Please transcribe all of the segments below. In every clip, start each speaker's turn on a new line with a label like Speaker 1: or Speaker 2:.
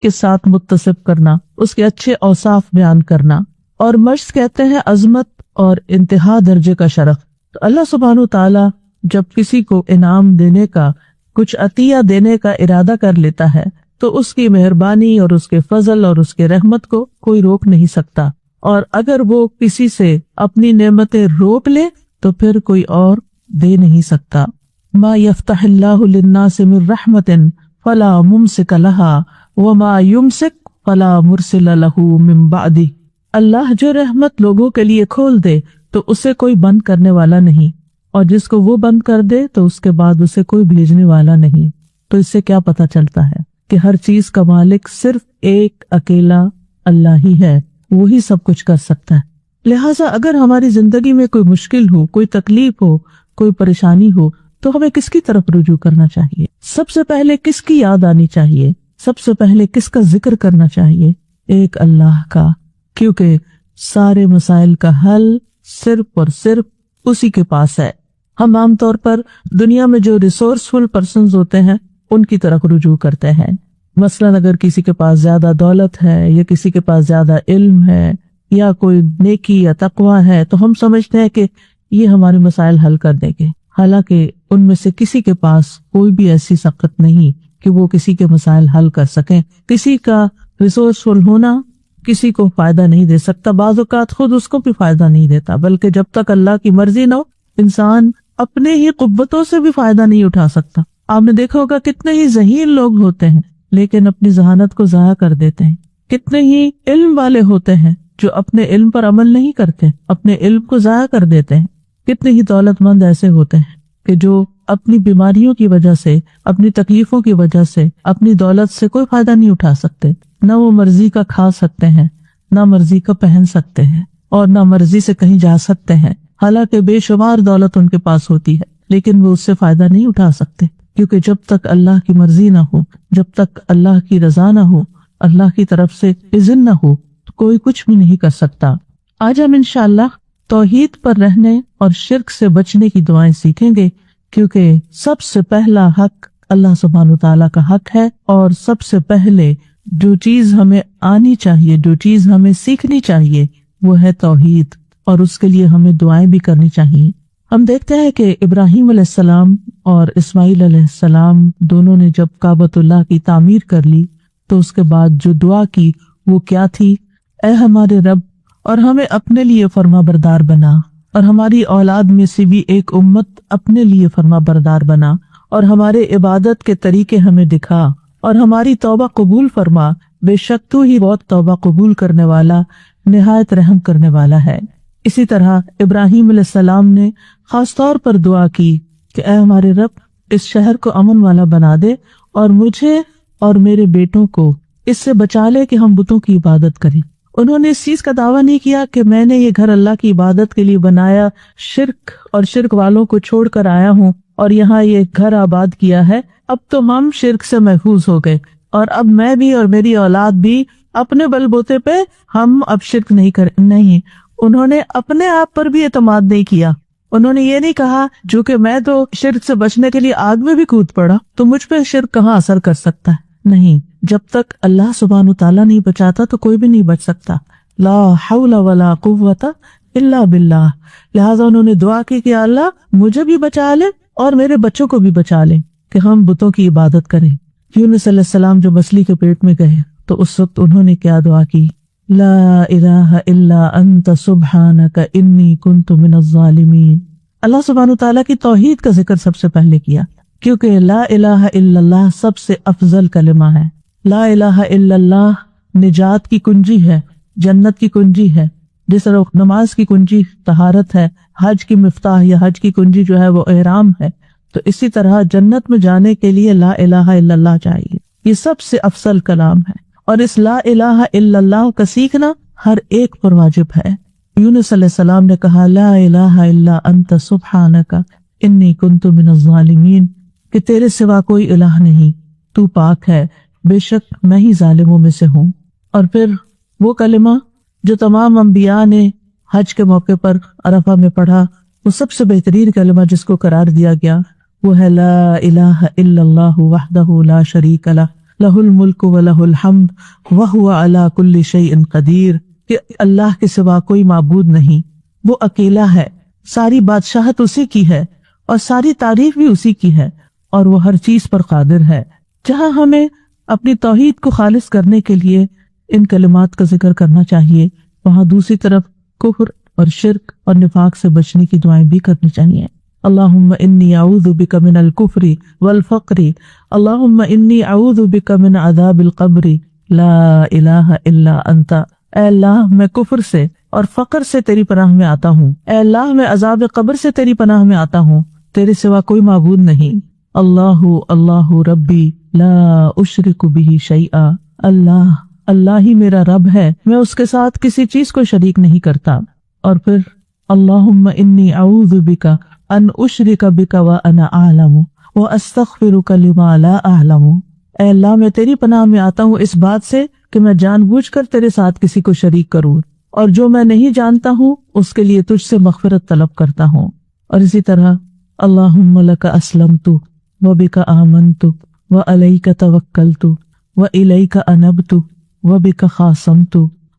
Speaker 1: کے ساتھ متصف کرنا، اس کے اچھے اوصاف بیان کرنا. اور مجد کہتے ہیں عظمت اور انتہا درجے کا شرف. تو اللہ سبحانہ تعالیٰ جب کسی کو انعام دینے کا، کچھ عطیہ دینے کا ارادہ کر لیتا ہے تو اس کی مہربانی اور اس کے فضل اور اس کے رحمت کو کوئی روک نہیں سکتا. اور اگر وہ کسی سے اپنی نعمتیں روک لے تو پھر کوئی اور دے نہیں سکتا. ما یفتح اللہ للناس من رحمت فلا ممسک لها وما یمسک فلا مرسل له من بعدہ. اللہ جو رحمت لوگوں کے لیے کھول دے تو اسے کوئی بند کرنے والا نہیں، اور جس کو وہ بند کر دے تو اس کے بعد اسے کوئی بھیجنے والا نہیں. تو اس سے کیا پتہ چلتا ہے کہ ہر چیز کا مالک صرف ایک اکیلا اللہ ہی ہے، وہی سب کچھ کر سکتا ہے. لہٰذا اگر ہماری زندگی میں کوئی مشکل ہو، کوئی تکلیف ہو، کوئی پریشانی ہو تو ہمیں کس کی طرف رجوع کرنا چاہیے؟ سب سے پہلے کس کی یاد آنی چاہیے؟ سب سے پہلے کس کا ذکر کرنا چاہیے؟ ایک اللہ کا، کیونکہ سارے مسائل کا حل صرف اور صرف اسی کے پاس ہے. ہم عام طور پر دنیا میں جو ریسورسفل پرسنز ہوتے ہیں ان کی طرف رجوع کرتے ہیں. مثلاً اگر کسی کے پاس زیادہ دولت ہے یا کسی کے پاس زیادہ علم ہے یا کوئی نیکی یا تقوی ہے تو ہم سمجھتے ہیں کہ یہ ہمارے مسائل حل کر دیں گے، حالانکہ ان میں سے کسی کے پاس کوئی بھی ایسی سخت نہیں کہ وہ کسی کے مسائل حل کر سکیں. کسی کا ریسورسفل ہونا کسی کو فائدہ نہیں دے سکتا، بعض اوقات خود اس کو بھی فائدہ نہیں دیتا، بلکہ جب تک اللہ کی مرضی نہ ہو انسان اپنے ہی قوتوں سے بھی فائدہ نہیں اٹھا سکتا. آپ نے دیکھا ہوگا کتنے ہی ذہین لوگ ہوتے ہیں لیکن اپنی ذہانت کو ضائع کر دیتے ہیں. کتنے ہی علم والے ہوتے ہیں جو اپنے علم پر عمل نہیں کرتے، اپنے علم کو ضائع کر دیتے ہیں. کتنے ہی دولت مند ایسے ہوتے ہیں کہ جو اپنی بیماریوں کی وجہ سے، اپنی تکلیفوں کی وجہ سے اپنی دولت سے کوئی فائدہ نہیں اٹھا سکتے. نہ وہ مرضی کا کھا سکتے ہیں، نہ مرضی کا پہن سکتے ہیں، اور نہ مرضی سے کہیں جا سکتے ہیں، حالانکہ بے شمار دولت ان کے پاس ہوتی ہے لیکن وہ اس سے فائدہ نہیں اٹھا سکتے، کیونکہ جب تک اللہ کی مرضی نہ ہو، جب تک اللہ کی رضا نہ ہو، اللہ کی طرف سے اذن نہ ہو تو کوئی کچھ بھی نہیں کر سکتا. آج ہم انشاءاللہ توحید پر رہنے اور شرک سے بچنے کی دعائیں سیکھیں گے، کیونکہ سب سے پہلا حق اللہ سبحانہ تعالیٰ کا حق ہے، اور سب سے پہلے جو چیز ہمیں آنی چاہیے، جو چیز ہمیں سیکھنی چاہیے وہ ہے توحید، اور اس کے لیے ہمیں دعائیں بھی کرنی چاہیے. ہم دیکھتے ہیں کہ ابراہیم علیہ السلام اور اسماعیل علیہ السلام دونوں نے جب کعبۃ اللہ کی تعمیر کر لی تو اس کے بعد جو دعا کی وہ کیا تھی؟ اے ہمارے رب، اور ہمیں اپنے لیے فرما بردار بنا، اور ہماری اولاد میں سے بھی ایک امت اپنے لیے فرما بردار بنا، اور ہمارے عبادت کے طریقے ہمیں دکھا، اور ہماری توبہ قبول فرما، بے شک تو ہی بہت توبہ قبول کرنے والا، نہایت رحم کرنے والا ہے. اسی طرح ابراہیم علیہ السلام نے خاص طور پر دعا کی کہ اے ہمارے رب، اس شہر کو امن والا بنا دے اور مجھے اور میرے بیٹوں کو اس سے بچا لے کہ ہم بتوں کی عبادت کریں. انہوں نے اس چیز کا دعویٰ نہیں کیا کہ میں نے یہ گھر اللہ کی عبادت کے لیے بنایا، شرک اور شرک والوں کو چھوڑ کر آیا ہوں اور یہاں یہ گھر آباد کیا ہے، اب تو ہم شرک سے محفوظ ہو گئے اور اب میں بھی اور میری اولاد بھی اپنے بل بوتے پہ ہم اب شرک نہیں کریں. نہیں، انہوں نے اپنے آپ پر بھی اعتماد نہیں کیا. انہوں نے یہ نہیں کہا جو کہ میں تو شرک سے بچنے کے لیے آگ میں بھی کود پڑا تو مجھ پہ شرک کہاں اثر کر سکتا ہے. نہیں، جب تک اللہ سبحانہ تعالیٰ نہیں بچاتا تو کوئی بھی نہیں بچ سکتا. لا حول ولا قوت الا باللہ. لہٰذا انہوں نے دعا کی کہ اللہ مجھے بھی بچا لے اور میرے بچوں کو بھی بچا لے کہ ہم بتوں کی عبادت کریں. یونس علیہ السلام جو مچھلی کے پیٹ میں گئے تو اس وقت انہوں نے کیا دعا کی؟ لا الہ الا انت سبحانک انی کنت من الظالمین. اللہ سبحانہ تعالیٰ کی توحید کا ذکر سب سے پہلے کیا، کیونکہ لا الہ الا اللہ سب سے افضل کلمہ ہے. لا الہ الا اللہ نجات کی کنجی ہے، جنت کی کنجی ہے. جس طرح نماز کی کنجی طہارت ہے، حج کی مفتاح یا حج کی کنجی جو ہے وہ احرام ہے، تو اسی طرح جنت میں جانے کے لیے لا الہ الا اللہ چاہیے. یہ سب سے افضل کلام ہے، اور اس لا الہ الا اللہ کا سیکھنا ہر ایک پر واجب ہے. یونس علیہ السلام نے کہا لا الہ الا انت سبحانک انی کنت من الظالمین، کہ تیرے سوا کوئی الہ نہیں، تو پاک ہے، بے شک میں ہی ظالموں میں سے ہوں. اور پھر وہ کلمہ جو تمام انبیاء نے حج کے موقع پر عرفہ میں پڑھا، وہ سب سے بہترین کلمہ جس کو قرار دیا گیا وہ ہے لا الہ الا اللہ وحدہ لا شریک لہ لہ الملک ولہ الحمد وہو علی کل شیء قدیر، کہ اللہ کے سوا کوئی معبود نہیں، وہ اکیلا ہے، ساری بادشاہت اسی کی ہے اور ساری تعریف بھی اسی کی ہے، اور وہ ہر چیز پر قادر ہے۔ جہاں ہمیں اپنی توحید کو خالص کرنے کے لیے ان کلمات کا ذکر کرنا چاہیے، وہاں دوسری طرف کفر اور شرک اور نفاق سے بچنے کی دعائیں بھی کرنی چاہیے۔ اللہم انی اعوذ بک من الکفر والفقر، اللہم انی اعوذ بک من عذاب القبر، لا الہ الا انت۔ اے اللہ میں کفر سے اور فقر سے تیری پناہ میں آتا ہوں، اے اللہ میں عذاب قبر سے تیری پناہ میں آتا ہوں، تیرے سوا کوئی معبود نہیں۔ اللہ اللہ ربی لا اشرک بہ شیئا، اللہ اللہ ہی میرا رب ہے، میں اس کے ساتھ کسی چیز کو شریک نہیں کرتا۔ اور پھر اللہم انی اعوذ بک ان اشرک بک وانا اعلم واستغفرک لما لا اعلم۔ اے اللہ میں تیری پناہ میں آتا ہوں اس بات سے کہ میں جان بوجھ کر تیرے ساتھ کسی کو شریک کروں، اور جو میں نہیں جانتا ہوں اس کے لیے تجھ سے مغفرت طلب کرتا ہوں۔ اور اسی طرح اللہم لک اسلمت وبک آمنت وعلیک توکلت والیک انبت وبک خاصمت،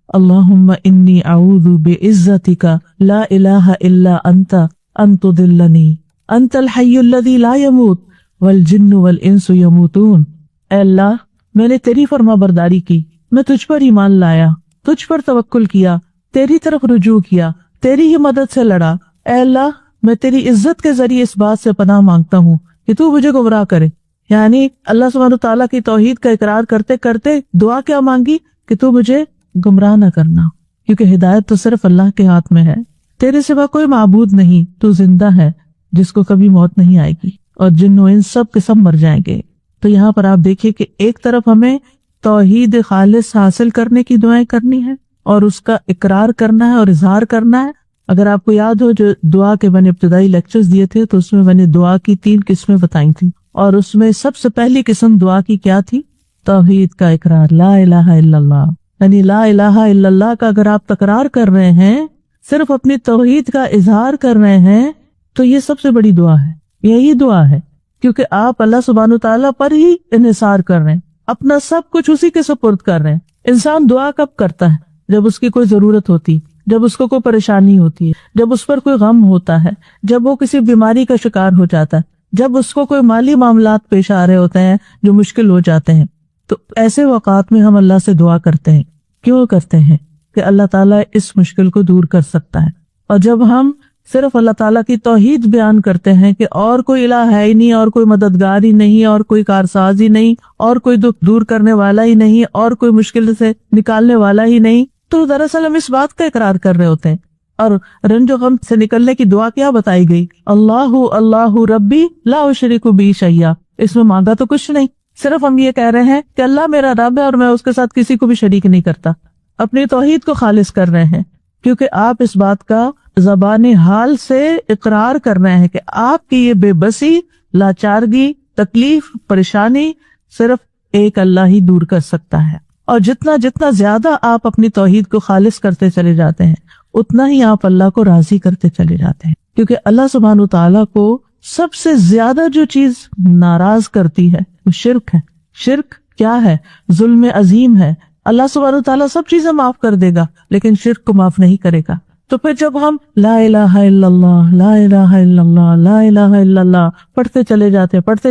Speaker 1: اللہم انی اعوذ بعزتک لا الہ الا انت ان تضلنی، انت الحی الذی لا یموت والجن والانس یموتون۔ اے اللہ میں نے تیری فرما برداری کی، میں تجھ پر ایمان لایا، تجھ پر توکل کیا، تیری طرف رجوع کیا، تیری ہی مدد سے لڑا۔ اے اللہ میں تیری عزت کے ذریعے اس بات سے پناہ مانگتا ہوں کہ تو مجھے گمراہ کرے۔ یعنی اللہ سبحانہ تعالیٰ کی توحید کا اقرار کرتے کرتے دعا کیا مانگی کہ تو مجھے گمراہ نہ کرنا، کیونکہ ہدایت تو صرف اللہ کے ہاتھ میں ہے، تیرے سوا کوئی معبود نہیں، تو زندہ ہے جس کو کبھی موت نہیں آئے گی، اور جن و انس سب کے سب مر جائیں گے۔ تو یہاں پر آپ دیکھیے کہ ایک طرف ہمیں توحید خالص حاصل کرنے کی دعائیں کرنی ہے اور اس کا اقرار کرنا ہے اور اظہار کرنا ہے۔ اگر آپ کو یاد ہو جو دعا کے میں نے ابتدائی لیکچرز دیے تھے تو اس میں نے دعا کی 3 قسمیں بتائی تھی، اور اس میں سب سے پہلی قسم دعا کی کیا تھی؟ توحید کا اقرار، لا الہ الا اللہ۔ یعنی لا الہ الا اللہ کا اگر آپ تکرار کر رہے ہیں، صرف اپنی توحید کا اظہار کر رہے ہیں، تو یہ سب سے بڑی دعا ہے، یہی دعا ہے، کیونکہ آپ اللہ سبحانہ تعالیٰ پر ہی انحصار کر رہے ہیں، اپنا سب کچھ اسی کے سپرد کر رہے ہیں۔ انسان دعا کب کرتا ہے؟ جب اس کی کوئی ضرورت ہوتی، جب اس کو کوئی پریشانی ہوتی ہے، جب اس پر کوئی غم ہوتا ہے، جب وہ کسی بیماری کا شکار ہو جاتا ہے، جب اس کو کوئی مالی معاملات پیش آ رہے ہوتے ہیں جو مشکل ہو جاتے ہیں، تو ایسے اوقات میں ہم اللہ سے دعا کرتے ہیں۔ کیوں کرتے ہیں؟ کہ اللہ تعالیٰ اس مشکل کو دور کر سکتا ہے۔ اور جب ہم صرف اللہ تعالیٰ کی توحید بیان کرتے ہیں کہ اور کوئی الہ ہے ہی نہیں، اور کوئی مددگار ہی نہیں، اور کوئی کارساز ہی نہیں، اور کوئی دکھ دور کرنے والا ہی نہیں، اور کوئی مشکل سے نکالنے والا ہی نہیں، تو دراصل ہم اس بات کا اقرار کر رہے ہوتے ہیں۔ اور رنج و غم سے نکلنے کی دعا کیا بتائی گئی؟ اللہ اللہ ربی لا اشرک بہ شیئا۔ اس میں مانگا تو کچھ نہیں، صرف ہم یہ کہہ رہے ہیں کہ اللہ میرا رب ہے اور میں اس کے ساتھ کسی کو بھی شریک نہیں کرتا، اپنی توحید کو خالص کر رہے ہیں، کیونکہ آپ اس بات کا زبان حال سے اقرار کر رہے ہیں کہ آپ کی یہ بے بسی، لاچارگی، تکلیف، پریشانی صرف ایک اللہ ہی دور کر سکتا ہے۔ اور جتنا جتنا زیادہ آپ اپنی توحید کو خالص کرتے چلے جاتے ہیں، اتنا ہی آپ اللہ کو راضی کرتے چلے جاتے ہیں، کیونکہ اللہ سبحانہ تعالیٰ کو سب سے زیادہ جو چیز ناراض کرتی ہے وہ شرک ہے۔ شرک کیا ہے؟ ظلم عظیم ہے۔ اللہ سبحانہ تعالیٰ سب چیزیں معاف کر دے گا لیکن شرک کو معاف نہیں کرے گا۔ تو پھر جب ہم لا الہ الا اللہ، لا الہ الا اللہ، لا الہ الا اللہ پڑھتے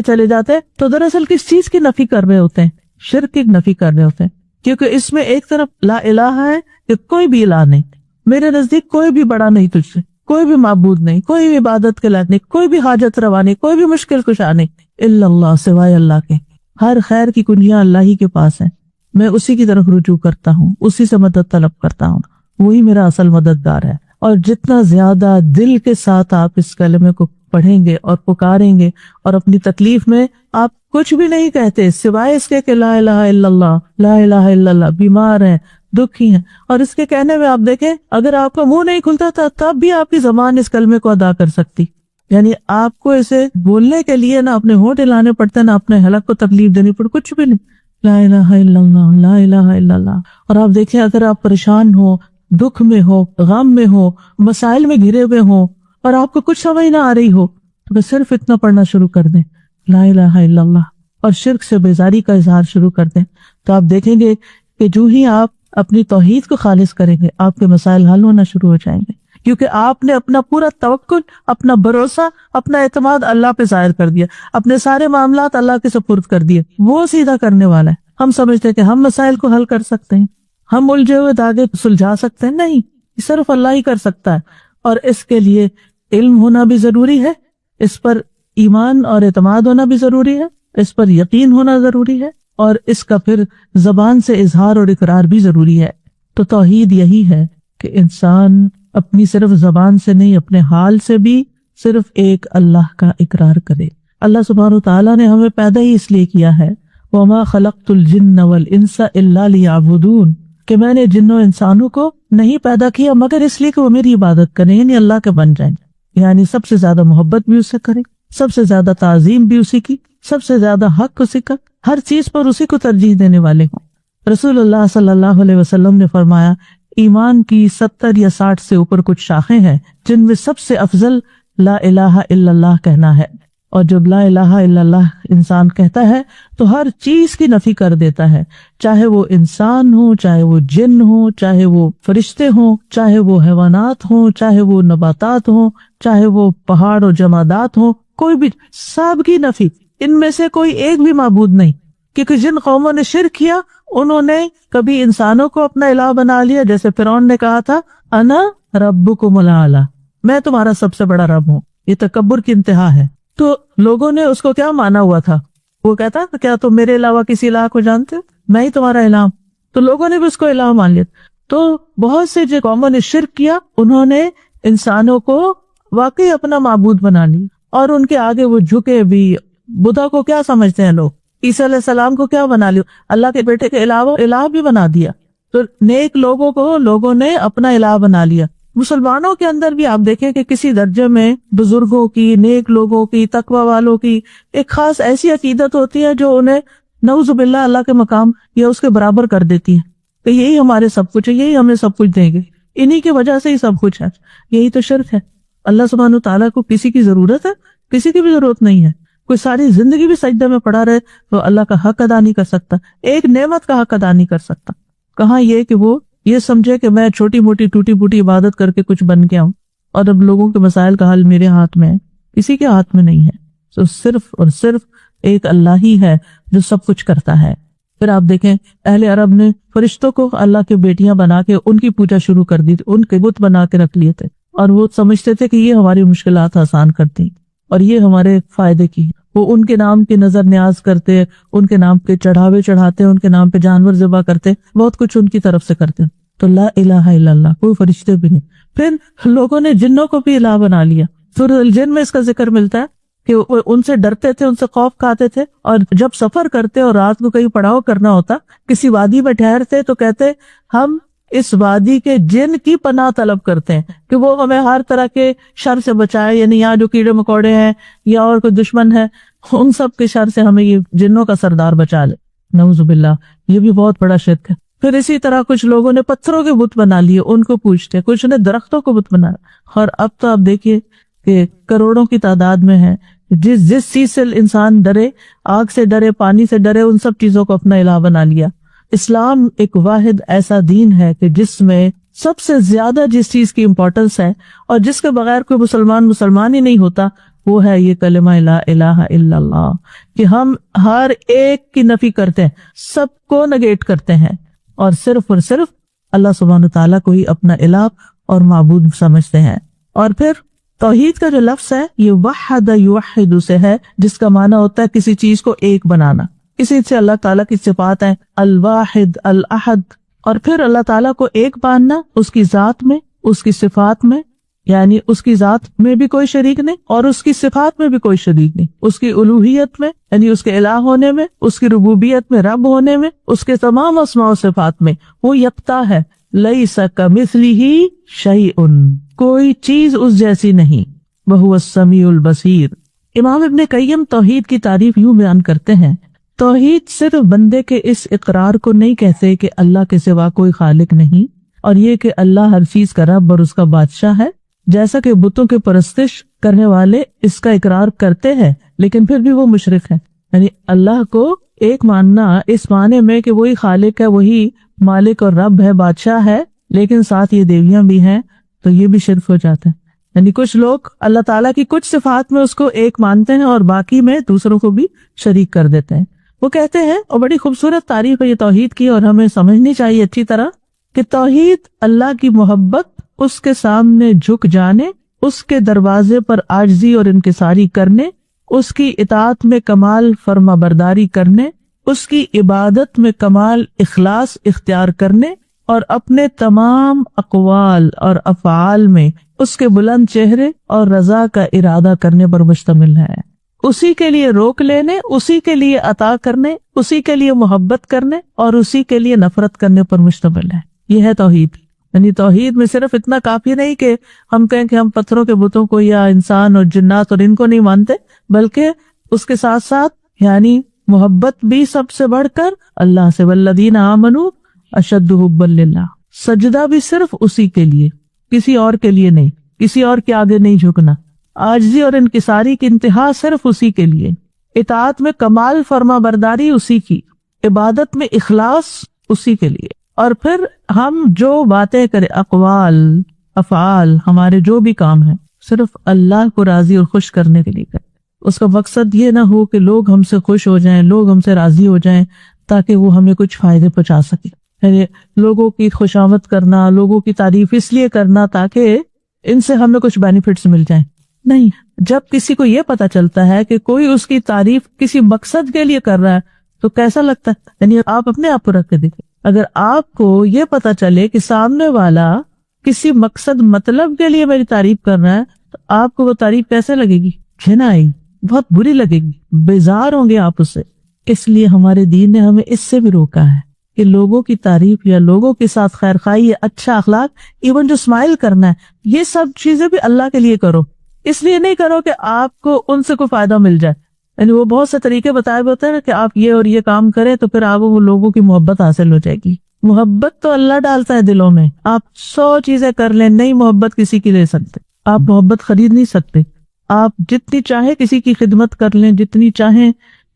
Speaker 1: چلے جاتے تو دراصل کس چیز کی نفی کر رہے ہوتے ہیں؟ شرک کی نفی کر رہے ہوتے ہیں، کیونکہ اس میں ایک طرف لا الہ ہے کہ کوئی بھی الہ نہیں، میرے نزدیک کوئی بھی بڑا نہیں تجھ سے، کوئی بھی معبود نہیں، کوئی بھی عبادت کے لائق نہیں، کوئی بھی حاجت روا نہیں، کوئی بھی مشکل کشا نہیں، الا اللہ، سوائے اللہ کے۔ ہر خیر کی کنجیاں اللہ ہی کے پاس ہیں، میں اسی کی طرف رجوع کرتا ہوں، اسی سے مدد طلب کرتا ہوں، وہی میرا اصل مددگار ہے۔ اور جتنا زیادہ دل کے ساتھ آپ اس کلمے کو پڑھیں گے اور پکاریں گے اور اپنی تکلیف میں آپ کچھ بھی نہیں کہتے سوائے اس کے کہ لا الہ الا اللہ، لا الہ الا اللہ، بیمار ہیں، دکھی ہیں، اور اس کے کہنے میں آپ دیکھیں اگر آپ کا منہ نہیں کھلتا تھا تب بھی آپ کی زبان اس کلمے کو ادا کر سکتی، یعنی آپ کو اسے بولنے کے لیے نہ اپنے ہونٹ ہلانے پڑتے نہ اپنے حلق کو تکلیف دینی پڑتی، کچھ بھی نہیں، لا الہ الا اللہ، لا الہ الا اللہ۔ اور آپ دیکھیں اگر آپ پریشان ہو، دکھ میں ہو، غم میں ہو، مسائل میں گھرے ہوئے ہو اور آپ کو کچھ سمجھ نہ آ رہی ہو تو بس صرف اتنا پڑھنا شروع کر دیں، لا الہ الا اللہ، اور شرک سے بیزاری کا اظہار شروع کر دیں، تو آپ دیکھیں گے کہ جو ہی آپ اپنی توحید کو خالص کریں گے آپ کے مسائل حل ہونا شروع ہو جائیں گے، کیونکہ آپ نے اپنا پورا توکل، اپنا بھروسہ، اپنا اعتماد اللہ پہ ظاہر کر دیا، اپنے سارے معاملات اللہ کے سپرد کر دیے، وہ سیدھا کرنے والا ہے۔ ہم سمجھتے ہیں کہ ہم مسائل کو حل کر سکتے ہیں، ہم الجھے ہوئے دھاگے سلجھا سکتے ہیں، نہیں، صرف اللہ ہی کر سکتا ہے، اور اس کے لیے علم ہونا بھی ضروری ہے، اس پر ایمان اور اعتماد ہونا بھی ضروری ہے، اس پر یقین ہونا ضروری ہے، اور اس کا پھر زبان سے اظہار اور اقرار بھی ضروری ہے۔ تو توحید یہی ہے کہ انسان اپنی صرف زبان سے نہیں، اپنے حال سے بھی صرف ایک اللہ کا اقرار کرے۔ اللہ سبحانہ وتعالیٰ نے ہمیں پیدا ہی اس لیے کیا ہے، وَمَا خَلَقْتُ الْجِنَّ وَالْإِنسَ إِلَّا لِيَعْبُدُونَ، کہ میں نے جنوں انسانوں کو نہیں پیدا کیا مگر اس لیے کہ وہ میری عبادت کریں، یعنی اللہ کے بن جائیں، یعنی سب سے زیادہ محبت بھی اس سے کریں، سب سے زیادہ تعظیم بھی اسی کی، سب سے زیادہ حق اسی کا، ہر چیز پر اسی کو ترجیح دینے والے ہوں۔ رسول اللہ صلی اللہ علیہ وسلم نے فرمایا، ایمان کی 70 یا 60 سے اوپر کچھ شاخیں ہیں، جن میں سب سے افضل لا الہ الا اللہ کہنا ہے، اور جب لا الہ الا اللہ انسان کہتا ہے تو ہر چیز کی نفی کر دیتا ہے، چاہے وہ انسان ہو، چاہے وہ جن ہو، چاہے وہ فرشتے ہوں، چاہے وہ حیوانات ہوں، چاہے وہ نباتات ہوں، چاہے وہ پہاڑ اور جمادات ہوں، کوئی بھی، سب کی نفی، ان میں سے کوئی ایک بھی معبود نہیں، کیونکہ جن قوموں نے شرک کیا انہوں نے کبھی انسانوں کو اپنا الہ بنا لیا، جیسے فرعون نے کہا تھا انا ربکم الاعلی، میں تمہارا سب سے بڑا رب ہوں، یہ تکبر کی انتہا ہے۔ تو لوگوں نے اس کو کیا مانا ہوا تھا، وہ کہتا کیا تم میرے علاوہ کسی الہ کو جانتے ہو، میں ہی تمہارا الہ ہوں، تو لوگوں نے بھی اس کو الہ مان لیا۔ تو بہت سے جو قوموں نے شرک کیا انہوں نے انسانوں کو واقعی اپنا معبود بنا لی، اور ان کے آگے وہ جھکے بھی۔ بدھا کو کیا سمجھتے ہیں لوگ، عیسیٰ علیہ السلام کو کیا بنا لیا، اللہ کے بیٹے کے علاوہ الہ بھی بنا دیا۔ تو نیک لوگوں کو لوگوں نے اپنا الہ بنا لیا۔ مسلمانوں کے اندر بھی آپ دیکھیں کہ کسی درجے میں بزرگوں کی، نیک لوگوں کی، تقوی والوں کی ایک خاص ایسی عقیدت ہوتی ہے جو انہیں نعوذ باللہ اللہ کے مقام یا اس کے برابر کر دیتی ہے کہ یہی ہمارے سب کچھ ہے، یہی ہمیں سب کچھ دیں گے، انہی کی وجہ سے ہی سب کچھ ہے۔ یہی تو شرک ہے۔ اللہ سبحانہ وتعالیٰ کو کسی کی ضرورت ہے؟ کسی کی بھی ضرورت نہیں ہے۔ کوئی ساری زندگی بھی سجدے میں پڑا رہے تو اللہ کا حق ادا نہیں کر سکتا، ایک نعمت کا حق ادا نہیں کر سکتا۔ کہاں یہ کہ وہ یہ سمجھے کہ میں چھوٹی موٹی ٹوٹی بوٹی عبادت کر کے کچھ بن گیا ہوں، اور اب لوگوں کے مسائل کا حل میرے ہاتھ میں ہے، کسی کے ہاتھ میں نہیں ہے۔ تو صرف اور صرف ایک اللہ ہی ہے جو سب کچھ کرتا ہے۔ پھر آپ دیکھیں اہل عرب نے فرشتوں کو اللہ کے بیٹیاں بنا کے ان کی پوجا شروع کر دی تھی، ان کے بت بنا کے رکھ لیے تھے، اور وہ سمجھتے تھے کہ یہ ہماری مشکلات آسان کرتی اور یہ ہمارے فائدے کی۔ وہ ان کے نام کی نظر نیاز کرتے، ان کے نام پہ چڑھاوے چڑھاتے، ان کے نام پہ جانور ذبح کرتے، بہت کچھ ان کی طرف سے کرتے۔ تو لا الہ الا اللہ، کوئی فرشتے بھی نہیں۔ پھر لوگوں نے جنوں کو بھی الہ بنا لیا۔ سورۃ الجن میں اس کا ذکر ملتا ہے کہ وہ ان سے ڈرتے تھے، ان سے خوف کھاتے تھے، اور جب سفر کرتے اور رات کو کہیں پڑاؤ کرنا ہوتا، کسی وادی میں ٹھہرتے تو کہتے ہم اس وادی کے جن کی پناہ طلب کرتے ہیں کہ وہ ہمیں ہر طرح کے شر سے بچائے، یعنی یہاں جو کیڑے مکوڑے ہیں یا اور کوئی دشمن ہے ان سب کے شر سے ہمیں یہ جنوں کا سردار بچا لے۔ نعوذ باللہ، یہ بھی بہت بڑا شرک ہے۔ پھر اسی طرح کچھ لوگوں نے پتھروں کے بت بنا لیے، ان کو پوجتے، کچھ نے درختوں کو بت بنایا، اور اب تو آپ دیکھیے کہ کروڑوں کی تعداد میں ہے جس چیز سے انسان ڈرے، آگ سے ڈرے، پانی سے ڈرے، ان سب چیزوں کو اپنا الہ بنا لیا۔ اسلام ایک واحد ایسا دین ہے کہ جس میں سب سے زیادہ جس چیز کی امپورٹنس ہے اور جس کے بغیر کوئی مسلمان ہی نہیں ہوتا، وہ ہے یہ کلمہ لا الہ الا اللہ، کہ ہم ہر ایک کی نفی کرتے ہیں، سب کو نگیٹ کرتے ہیں، اور صرف اللہ سبحانہ تعالیٰ کو ہی اپنا الہ اور معبود سمجھتے ہیں۔ اور پھر توحید کا جو لفظ ہے یہ وحد یوحد سے ہے، جس کا معنی ہوتا ہے کسی چیز کو ایک بنانا۔ اسی سے اللہ تعالیٰ کی صفات ہیں الواحد، الاحد، اور پھر اللہ تعالیٰ کو ایک ماننا اس کی ذات میں، اس کی صفات میں، یعنی اس کی ذات میں بھی کوئی شریک نہیں اور اس کی صفات میں بھی کوئی شریک نہیں، اس کی الوہیت میں یعنی اس کے الہ ہونے میں، اس کی ربوبیت میں رب ہونے میں، اس کے تمام اسماء و صفات میں وہ یکتا ہے۔ لیس کمثلہ شیء، کوئی چیز اس جیسی نہیں، وہو السمیع البصیر۔ امام ابن قیم توحید کی تعریف یوں بیان کرتے ہیں، توحید صرف بندے کے اس اقرار کو نہیں کہتے کہ اللہ کے سوا کوئی خالق نہیں، اور یہ کہ اللہ ہر چیز کا رب اور اس کا بادشاہ ہے، جیسا کہ بتوں کے پرستش کرنے والے اس کا اقرار کرتے ہیں لیکن پھر بھی وہ مشرک ہیں۔ یعنی اللہ کو ایک ماننا اس معنی میں کہ وہی خالق ہے، وہی مالک اور رب ہے، بادشاہ ہے، لیکن ساتھ یہ دیویاں بھی ہیں، تو یہ بھی شرک ہو جاتا ہے۔ یعنی کچھ لوگ اللہ تعالیٰ کی کچھ صفات میں اس کو ایک مانتے ہیں اور باقی میں دوسروں کو بھی شریک کر دیتے ہیں۔ وہ کہتے ہیں، اور بڑی خوبصورت تعریف ہے یہ توحید کی، اور ہمیں سمجھنی چاہیے اچھی طرح، کہ توحید اللہ کی محبت، اس کے سامنے جھک جانے، اس کے دروازے پر عاجزی اور انکساری کرنے، اس کی اطاعت میں کمال فرما برداری کرنے، اس کی عبادت میں کمال اخلاص اختیار کرنے، اور اپنے تمام اقوال اور افعال میں اس کے بلند چہرے اور رضا کا ارادہ کرنے پر مشتمل ہے۔ اسی کے لیے روک لینے، اسی کے لیے عطا کرنے، اسی کے لیے محبت کرنے اور اسی کے لیے نفرت کرنے پر مشتمل ہے۔ یہ ہے توحید۔ یعنی توحید میں صرف اتنا کافی نہیں کہ ہم کہیں کہ ہم پتھروں کے بتوں کو یا انسان اور جنات اور ان کو نہیں مانتے، بلکہ اس کے ساتھ ساتھ یعنی محبت بھی سب سے بڑھ کر اللہ سے، والذین آمنوا اشد حبا للہ، سجدہ بھی صرف اسی کے لیے، کسی اور کے لیے نہیں، کسی اور کے آگے نہیں جھکنا، عاجزی اور انکساری کی انتہا صرف اسی کے لیے، اطاعت میں کمال فرما برداری اسی کی، عبادت میں اخلاص اسی کے لیے، اور پھر ہم جو باتیں کریں، اقوال افعال، ہمارے جو بھی کام ہیں، صرف اللہ کو راضی اور خوش کرنے کے لیے کریں۔ اس کا مقصد یہ نہ ہو کہ لوگ ہم سے خوش ہو جائیں، لوگ ہم سے راضی ہو جائیں تاکہ وہ ہمیں کچھ فائدے پہنچا سکیں، یعنی لوگوں کی خوشامد کرنا، لوگوں کی تعریف اس لیے کرنا تاکہ ان سے ہمیں کچھ بینیفٹس مل جائیں۔ نہیں، جب کسی کو یہ پتا چلتا ہے کہ کوئی اس کی تعریف کسی مقصد کے لیے کر رہا ہے تو کیسا لگتا ہے؟ یعنی آپ اپنے آپ کو رکھ کے دیکھیں، اگر آپ کو یہ پتا چلے کہ سامنے والا کسی مقصد مطلب کے لیے میری تعریف کر رہا ہے تو آپ کو وہ تعریف کیسے لگے گی؟ گھن آئے گی، بہت بری لگے گی، بیزار ہوں گے آپ اس سے۔ اس لیے ہمارے دین نے ہمیں اس سے بھی روکا ہے کہ لوگوں کی تعریف یا لوگوں کے ساتھ خیر خواہی یا اچھا اخلاق، ایون جو اسمائل کرنا ہے، یہ سب چیزیں بھی اللہ کے لیے کرو، اس لیے نہیں کرو کہ آپ کو ان سے کوئی فائدہ مل جائے۔ یعنی وہ بہت سے طریقے بتائے ہوتے ہیں نا کہ آپ یہ اور یہ کام کریں تو پھر آپ وہ لوگوں کی محبت حاصل ہو جائے گی۔ محبت تو اللہ ڈالتا ہے دلوں میں، آپ 100 چیزیں کر لیں، نہیں محبت کسی کی لے سکتے، آپ محبت خرید نہیں سکتے۔ آپ جتنی چاہے کسی کی خدمت کر لیں، جتنی چاہیں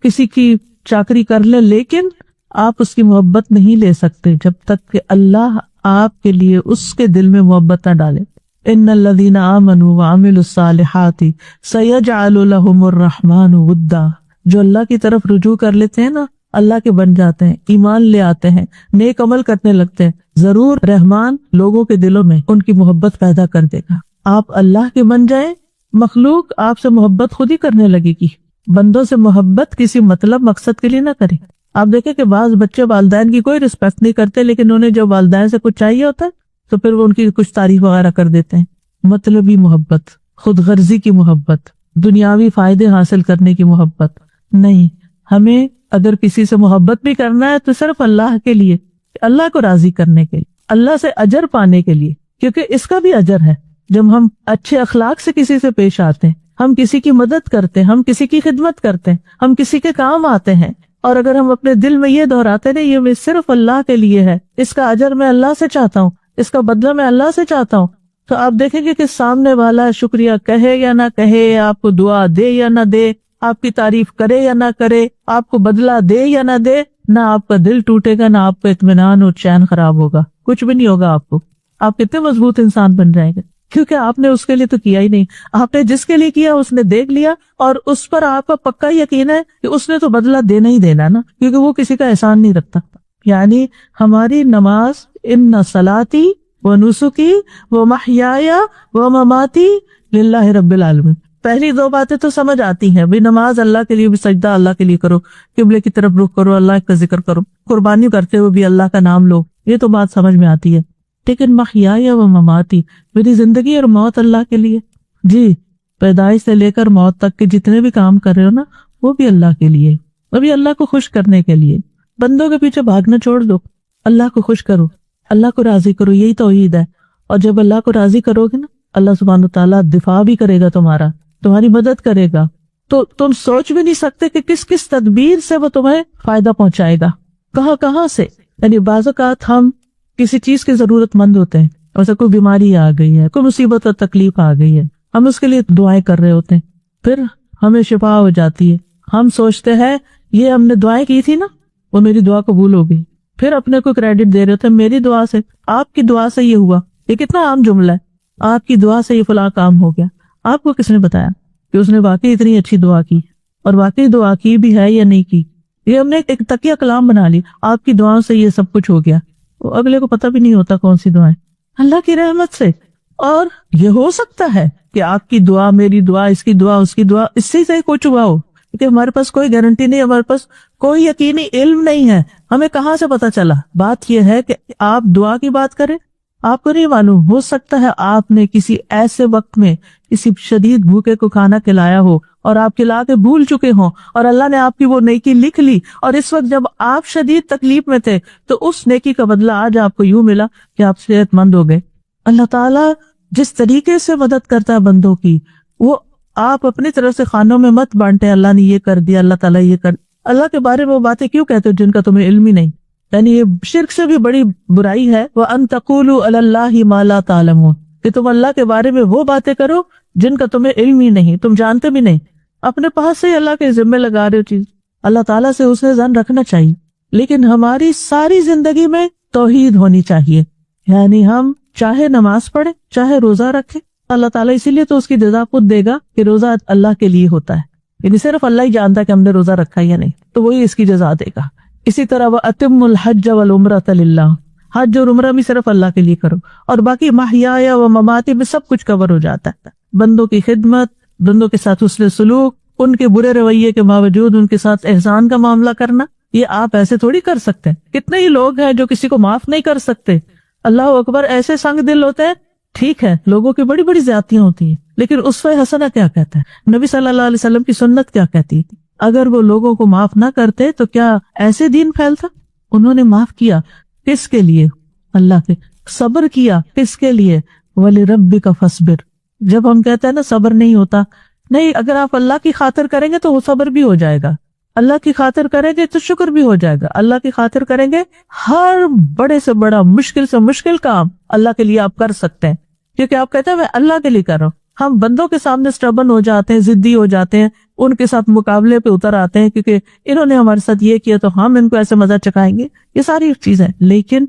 Speaker 1: کسی کی چاکری کر لیں، لیکن آپ اس کی محبت نہیں لے سکتے جب تک کہ اللہ آپ کے لیے اس کے دل میں محبت نہ ڈالے۔ ان الذین آمنوا وعملوا الصالحات سیجعل لهم الرحمن ودا، جو اللہ کی طرف رجوع کر لیتے ہیں نا، اللہ کے بن جاتے ہیں، ایمان لے آتے ہیں، نیک عمل کرنے لگتے ہیں، ضرور رحمان لوگوں کے دلوں میں ان کی محبت پیدا کر دے گا۔ آپ اللہ کے بن جائیں، مخلوق آپ سے محبت خود ہی کرنے لگے گی۔ بندوں سے محبت کسی مطلب مقصد کے لیے نہ کریں۔ آپ دیکھیں کہ بعض بچے والدین کی کوئی رسپیکٹ نہیں کرتے، لیکن انہیں جب والدین سے کچھ چاہیے ہوتا ہے تو پھر وہ ان کی کچھ تعریف وغیرہ کر دیتے ہیں۔ مطلبی محبت، خود غرضی کی محبت، دنیاوی فائدے حاصل کرنے کی محبت نہیں۔ ہمیں اگر کسی سے محبت بھی کرنا ہے تو صرف اللہ کے لیے، اللہ کو راضی کرنے کے لیے، اللہ سے اجر پانے کے لیے، کیونکہ اس کا بھی اجر ہے۔ جب ہم اچھے اخلاق سے کسی سے پیش آتے ہیں، ہم کسی کی مدد کرتے ہیں، ہم کسی کی خدمت کرتے ہیں، ہم کسی کے کام آتے ہیں، اور اگر ہم اپنے دل میں یہ دہراتے نہیں، یہ میں صرف اللہ کے لیے ہے، اس کا اجر میں اللہ سے چاہتا ہوں، اس کا بدلہ میں اللہ سے چاہتا ہوں، تو آپ دیکھیں گے کہ سامنے والا شکریہ کہے یا نہ کہے، آپ کو دعا دے یا نہ دے، آپ کی تعریف کرے یا نہ کرے، آپ کو بدلہ دے یا نہ دے، نہ آپ کا دل ٹوٹے گا، نہ آپ کا اطمینان اور چین خراب ہوگا، کچھ بھی نہیں ہوگا آپ کو۔ آپ کتنے مضبوط انسان بن جائیں گے، کیونکہ آپ نے اس کے لیے تو کیا ہی نہیں، آپ نے جس کے لیے کیا اس نے دیکھ لیا، اور اس پر آپ کا پکا یقین ہے کہ اس نے تو بدلہ دینا ہی دینا نا، کیونکہ وہ کسی کا احسان نہیں رکھتا۔ یعنی ہماری نماز، ان صلاتی و نسکی و محیای و مماتی للہ رب العالمین، پہلی 2 باتیں تو سمجھ آتی ہیں، بھی نماز اللہ کے لیے، بھی سجدہ اللہ کے لیے کرو، قبلے کی طرف رخ کرو، اللہ کا ذکر کرو، قربانی کرتے ہوئے بھی اللہ کا نام لو، یہ تو بات سمجھ میں آتی ہے۔ لیکن محیای و مماتی، میری زندگی اور موت اللہ کے لیے، جی پیدائش سے لے کر موت تک کے جتنے بھی کام کر رہے ہو نا، وہ بھی اللہ کے لیے، وہ بھی اللہ کو خوش کرنے کے لیے۔ بندوں کے پیچھے بھاگنا چھوڑ دو، اللہ کو خوش کرو، اللہ کو راضی کرو، یہی توحید ہے۔ اور جب اللہ کو راضی کرو گے نا، اللہ سبحانہ وتعالیٰ دفاع بھی کرے گا تمہارا، تمہاری مدد کرے گا، تو تم سوچ بھی نہیں سکتے کہ کس کس تدبیر سے وہ تمہیں فائدہ پہنچائے گا، کہاں کہاں سے۔ یعنی بعض اوقات ہم کسی چیز کے ضرورت مند ہوتے ہیں، جیسے کوئی بیماری آ گئی ہے، کوئی مصیبت اور تکلیف آ گئی ہے، ہم اس کے لیے دعائیں کر رہے ہوتے ہیں، پھر ہمیں شفا ہو جاتی ہے، ہم سوچتے ہیں یہ ہم نے دعائیں کی تھی نا، وہ میری دعا قبول ہو گئی، پھر اپنے کو کریڈٹ دے رہے ہوتے ہیں میری دعا سے، آپ کی دعا سے یہ ہوا۔ یہ کتنا عام جملہ ہے، آپ کی دعا سے یہ فلاں کام ہو گیا۔ آپ کو کس نے بتایا کہ اس نے واقعی اتنی اچھی دعا کی، اور واقعی دعا کی بھی ہے یا نہیں کی؟ یہ ہم نے ایک تکیہ کلام بنا لی، آپ کی دعاؤں سے یہ سب کچھ ہو گیا، وہ اگلے کو پتہ بھی نہیں ہوتا کون سی دعائیں، اللہ کی رحمت سے۔ اور یہ ہو سکتا ہے کہ آپ کی دعا، میری دعا، اس کی دعا، اس کی دعا، اس سے کچھ ہوا ہو، کیونکہ ہمارے پاس کوئی گارنٹی نہیں، ہمارے پاس کوئی یقینی علم نہیں ہے، ہمیں کہاں سے پتا چلا؟ بات یہ ہے کہ آپ دعا کی بات کریں، آپ کو نہیں معلوم، ہو سکتا ہے آپ نے کسی ایسے وقت میں کسی شدید بھوکے کو کھانا کھلایا ہو اور آپ کھلا کے بھول چکے ہوں، اور اللہ نے آپ کی وہ نیکی لکھ لی، اور اس وقت جب آپ شدید تکلیف میں تھے تو اس نیکی کا بدلہ آج آپ کو یوں ملا کہ آپ صحت مند ہو گئے۔ اللہ تعالیٰ جس طریقے سے مدد کرتا ہے بندوں کی، وہ آپ اپنی طرف سے خانوں میں مت بانٹے، اللہ نے یہ کر دیا، اللہ تعالیٰ یہ کر، اللہ کے بارے میں وہ باتیں کیوں کہتے ہو جن کا تمہیں علم ہی نہیں؟ یعنی یہ شرک سے بھی بڑی برائی ہے، وَأَن تَقُولُوا عَلَى اللَّهِ مَا لَا تَعْلَمُونَ، کہ تم اللہ کے بارے میں وہ باتیں کرو جن کا تمہیں علم ہی نہیں، تم جانتے بھی نہیں، اپنے پاس سے اللہ کے ذمے لگا رہے ہو چیز۔ اللہ تعالیٰ سے حسن ظن رکھنا چاہیے، لیکن ہماری ساری زندگی میں توحید ہونی چاہیے، یعنی ہم چاہے نماز پڑھیں، چاہے روزہ رکھیں، اللہ تعالیٰ اسی لیے تو اس کی جزا خود دے گا کہ روزہ اللہ کے لیے ہوتا ہے، یعنی صرف اللہ ہی جانتا ہے کہ ہم نے روزہ رکھا یا نہیں، تو وہی اس کی جزا دے گا۔ اسی طرح وَأَتِمُّ الْحَجَّ وَالْعُمْرَةَ لِلَّهِ، حج اور عمرہ بھی صرف اللہ کے لیے کرو، اور باقی محیایا و مماتی میں سب کچھ کور ہو جاتا ہے۔ بندوں کی خدمت، بندوں کے ساتھ حسن سلوک، ان کے برے رویے کے باوجود ان کے ساتھ احسان کا معاملہ کرنا، یہ آپ ایسے تھوڑی کر سکتے ہیں۔ کتنے ہی لوگ ہیں جو کسی کو معاف نہیں کر سکتے، اللہ اکبر، ایسے سنگ دل ہوتے ہیں۔ ٹھیک ہے، لوگوں کی بڑی بڑی زیادتیاں ہوتی ہیں، لیکن اسوہ حسنہ کیا کہتا ہے؟ نبی صلی اللہ علیہ وسلم کی سنت کیا کہتی تھی؟ اگر وہ لوگوں کو معاف نہ کرتے تو کیا ایسے دین پھیلتا؟ انہوں نے معاف کیا، کس کے لیے؟ اللہ کے۔ صبر کیا، کس کے لیے؟ وَلِرَبِّكَ فَاصْبِرْ۔ جب ہم کہتے ہیں نا صبر نہیں ہوتا، نہیں، اگر آپ اللہ کی خاطر کریں گے تو وہ صبر بھی ہو جائے گا، اللہ کی خاطر کریں گے تو شکر بھی ہو جائے گا، اللہ کی خاطر کریں گے ہر بڑے سے بڑا، مشکل سے مشکل کام اللہ کے لیے آپ کر سکتے ہیں، کیونکہ آپ کہتے ہیں میں اللہ کے لیے کر رہا ہوں۔ ہم بندوں کے سامنے سٹبن ہو جاتے ہیں، ضدی ہو جاتے ہیں، ان کے ساتھ مقابلے پہ اتر آتے ہیں کیونکہ انہوں نے ہمارے ساتھ یہ کیا تو ہم ان کو ایسے مزہ چکھائیں گے، یہ ساری چیزیں۔ لیکن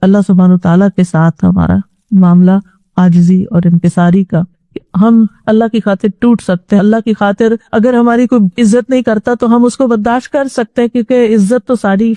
Speaker 1: اللہ سبحانہ تعالیٰ کے ساتھ ہمارا معاملہ عاجزی اور انکساری کا، ہم اللہ کی خاطر ٹوٹ سکتے ہیں، اللہ کی خاطر اگر ہماری کوئی عزت نہیں کرتا تو ہم اس کو برداشت کر سکتے ہیں، کیونکہ عزت تو ساری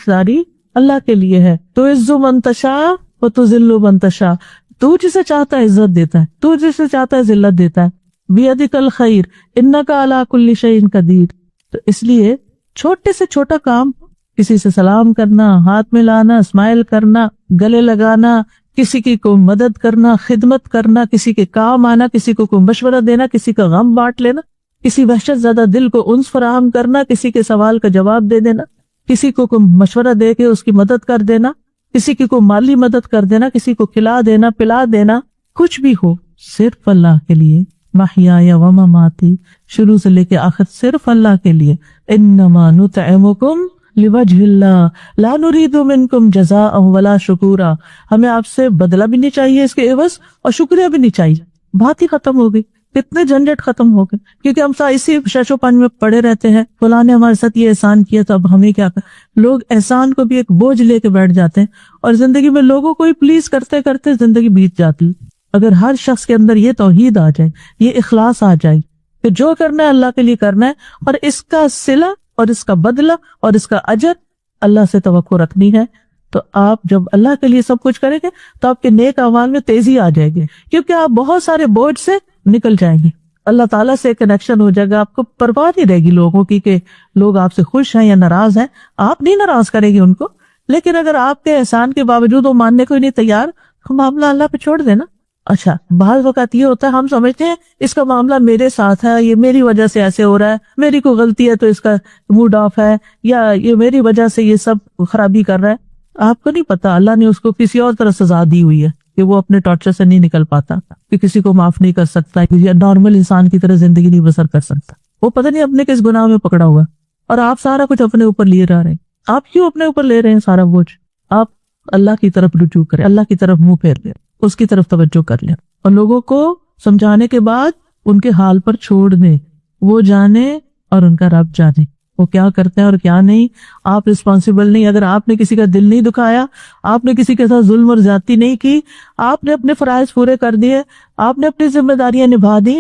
Speaker 1: اللہ کے لیے ہے۔ تو عز من تشاء و تذل من تشاء، تو جسے چاہتا ہے عزت دیتا ہے، تو جسے چاہتا ہے ذلت دیتا ہے۔ بیدک الخیر انک علی کل شیء قدیر۔ تو اس لیے چھوٹے سے چھوٹا کام، کسی سے سلام کرنا، ہاتھ ملانا، اسمائل کرنا، گلے لگانا، کسی کی کو مدد کرنا، خدمت کرنا، کسی کے کام آنا، کسی کو کوئی مشورہ دینا، کسی کا غم بانٹ لینا، کسی وحشت زدہ دل کو انس فراہم کرنا، کسی کے سوال کا جواب دے دینا، کسی کو کوئی مشورہ دے کے اس کی مدد کر دینا، کسی کی کو مالی مدد کر دینا، کسی کو کھلا دینا، پلا دینا، کچھ بھی ہو صرف اللہ کے لیے۔ محیایا و مماتی، شروع سے لے کے آخر صرف اللہ کے لیے۔ انما نطعمکم لوجہ اللہ لا نرید منکم جزاء ولا شکورا، ہمیں آپ سے بدلہ بھی نہیں چاہیے اس کے عوض، اور شکریہ بھی نہیں چاہیے۔ بات ہی ختم ہو گئی، کتنے جھنجٹ ختم ہو گئے، کیونکہ ہم اسی شش و پنج میں پڑے رہتے ہیں، فلاں نے ہمارے ساتھ یہ احسان کیا تو اب ہمیں کیا کر۔ لوگ احسان کو بھی ایک بوجھ لے کے بیٹھ جاتے ہیں، اور زندگی میں لوگوں کو ہی پلیز کرتے کرتے زندگی بیت جاتی۔ اگر ہر شخص کے اندر یہ توحید آ جائے، یہ اخلاص آ جائے کہ جو کرنا ہے اللہ کے لیے کرنا ہے، اور اس کا صلہ اور اس کا بدلہ اور اس کا اجر اللہ سے توقع رکھنی ہے، تو آپ جب اللہ کے لیے سب کچھ کریں گے تو آپ کے نیک اعمال میں تیزی آ جائے گی، کیونکہ آپ بہت سارے بوجھ سے نکل جائیں گے، اللہ تعالیٰ سے کنیکشن ہو جائے گا، آپ کو پرواہ نہیں رہے گی لوگوں کی کہ لوگ آپ سے خوش ہیں یا ناراض ہیں، آپ نہیں ناراض کریں گے ان کو۔ لیکن اگر آپ کے احسان کے باوجود وہ ماننے کو ہی نہیں تیار، تو معاملہ اللہ پہ چھوڑ دینا۔ اچھا، بعض وقت یہ ہوتا ہے ہم سمجھتے ہیں اس کا معاملہ میرے ساتھ ہے، یہ میری وجہ سے ایسے ہو رہا ہے، میری کوئی غلطی ہے تو اس کا موڈ آف ہے، یا یہ میری وجہ سے یہ سب خرابی کر رہا ہے۔ آپ کو نہیں پتا اللہ نے اس کو کسی اور طرح سزا دی ہوئی ہے کہ وہ اپنے ٹارچر سے نہیں نکل پاتا، کہ کسی کو معاف نہیں کر سکتا، کسی نارمل انسان کی طرح زندگی نہیں بسر کر سکتا، وہ پتہ نہیں اپنے کس گناہ میں پکڑا ہوا، اور آپ سارا کچھ اپنے اوپر لیے رہ رہے ہیں۔ آپ کیوں اپنے اوپر لے رہے ہیں سارا بوجھ؟ آپ اللہ کی طرف رجوع کریں، اللہ کی طرف منہ پھیر لیں، اس کی طرف توجہ کر لیں، اور لوگوں کو سمجھانے کے بعد ان کے حال پر چھوڑ دیں، وہ جانے اور ان کا رب جانے۔ وہ کیا کرتے ہیں اور کیا نہیں، آپ رسپانسیبل نہیں۔ اگر آپ نے کسی کا دل نہیں دکھایا، آپ نے کسی کے ساتھ ظلم اور زیادتی نہیں کی، آپ نے اپنے فرائض پورے کر دیے، آپ نے اپنی ذمہ داریاں نبھا دی،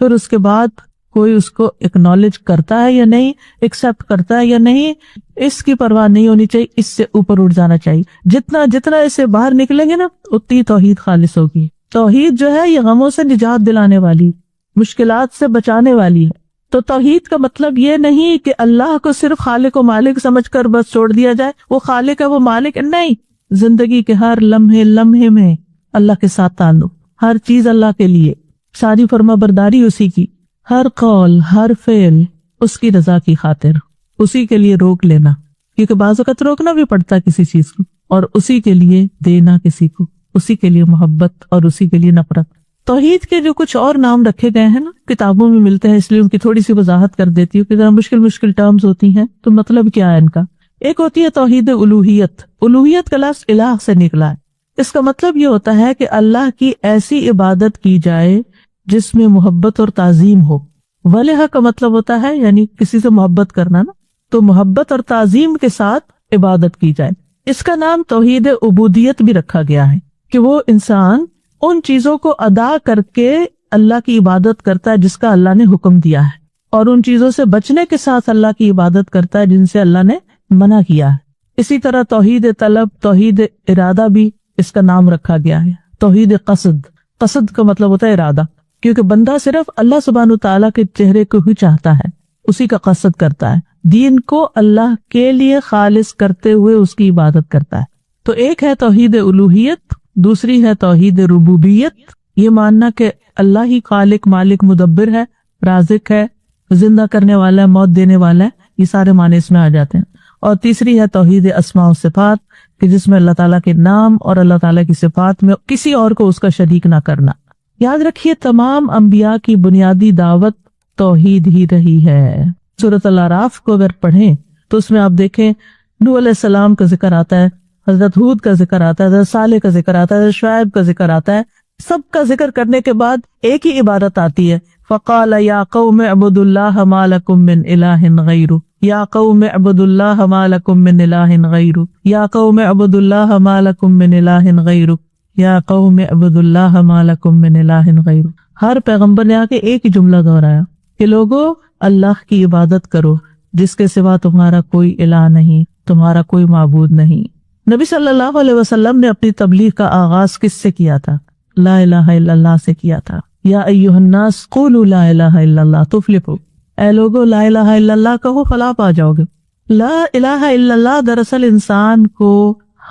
Speaker 1: پھر اس کے بعد کوئی اس کو اکنالج کرتا ہے یا نہیں، ایکسپٹ کرتا ہے یا نہیں، اس کی پرواہ نہیں ہونی چاہیے، اس سے اوپر اٹھ جانا چاہیے۔ جتنا اس سے باہر نکلیں گے نا، اتنی توحید خالص ہوگی۔ توحید جو ہے یہ غموں سے نجات دلانے والی، مشکلات سے بچانے والی ہے۔ تو توحید کا مطلب یہ نہیں کہ اللہ کو صرف خالق و مالک سمجھ کر بس چھوڑ دیا جائے، وہ خالق ہے وہ مالک ہے، نہیں۔ زندگی کے ہر لمحے میں اللہ کے ساتھ تعلق، ہر چیز اللہ کے لیے، ساری فرما برداری اسی کی، ہر قول ہر فعل اس کی رضا کی خاطر، اسی کے لیے روک لینا، کیونکہ بعض اوقات روکنا بھی پڑتا ہے کسی چیز کو، اور اسی کے لیے دینا کسی کو، اسی کے لیے محبت اور اسی کے لیے نفرت۔ توحید کے جو کچھ اور نام رکھے گئے ہیں نا، کتابوں میں ملتے ہیں، اس لیے ان کی تھوڑی سی وضاحت کر دیتی ہوں کہ ذرا مشکل ٹرمز ہوتی ہیں تو مطلب کیا ہے ان کا۔ ایک ہوتی ہے توحید الوہیت۔ الوہیت کا لفظ الہ سے نکلا ہے، اس کا مطلب یہ ہوتا ہے کہ اللہ کی ایسی عبادت کی جائے جس میں محبت اور تعظیم ہو۔ ولہ کا مطلب ہوتا ہے یعنی کسی سے محبت کرنا نا، تو محبت اور تعظیم کے ساتھ عبادت کی جائے۔ اس کا نام توحید عبودیت بھی رکھا گیا ہے کہ وہ انسان ان چیزوں کو ادا کر کے اللہ کی عبادت کرتا ہے جس کا اللہ نے حکم دیا ہے، اور ان چیزوں سے بچنے کے ساتھ اللہ کی عبادت کرتا ہے جن سے اللہ نے منع کیا ہے۔ اسی طرح توحید طلب، توحید ارادہ بھی اس کا نام رکھا گیا ہے۔ توحید قصد، قصد کا مطلب ہوتا ہے ارادہ، کیونکہ بندہ صرف اللہ سبحانہ تعالیٰ کے چہرے کو ہی چاہتا ہے، اسی کا قصد کرتا ہے، دین کو اللہ کے لیے خالص کرتے ہوئے اس کی عبادت کرتا ہے۔ تو ایک ہے توحید الوہیت، دوسری ہے توحید ربوبیت، یہ ماننا کہ اللہ ہی خالق مالک مدبر ہے، رازق ہے، زندہ کرنے والا ہے، موت دینے والا ہے، یہ سارے معنی اس میں آ جاتے ہیں۔ اور تیسری ہے توحید اسماء و صفات، کہ جس میں اللہ تعالیٰ کے نام اور اللہ تعالیٰ کی صفات میں کسی اور کو اس کا شریک نہ کرنا۔ یاد رکھیے تمام انبیاء کی بنیادی دعوت توحید ہی رہی ہے۔ سورۃ الاعراف کو اگر پڑھیں تو اس میں آپ دیکھیں نوح علیہ السلام کا ذکر آتا ہے، حضرت ہود کا ذکر آتا ہے، حضرت صالح کا ذکر آتا ہے، حضرت شعیب کا ذکر آتا ہے۔ سب کا ذکر کرنے کے بعد ایک ہی عبادت آتی ہے، فقال یا قوم اعبدوا اللہ ما لکم من الہ غیرہ، یا قوم اعبدوا اللہ ما لکم من الہ غیرہ، یا قوم اعبدوا اللہ ما لکم من الہ غیرہ، یا قوم اعبدوا اللہ ما لکم من الہ غیرہ۔ ہر پیغمبر نے آ کے ایک ہی جملہ دہرایا کہ لوگو اللہ کی عبادت کرو جس کے سوا تمہارا کوئی الہ نہیں، تمہارا کوئی معبود نہیں۔ نبی صلی اللہ علیہ وسلم نے اپنی تبلیغ کا آغاز کس سے کیا تھا؟ لا الہ الا اللہ سے کیا تھا۔ یا ایھا الناس قولوا لا الہ الا اللہ تفلحوا، اے لوگو لا الہ الا اللہ کہو فلاح پا جاؤ گے۔ لا الہ الا اللہ دراصل انسان کو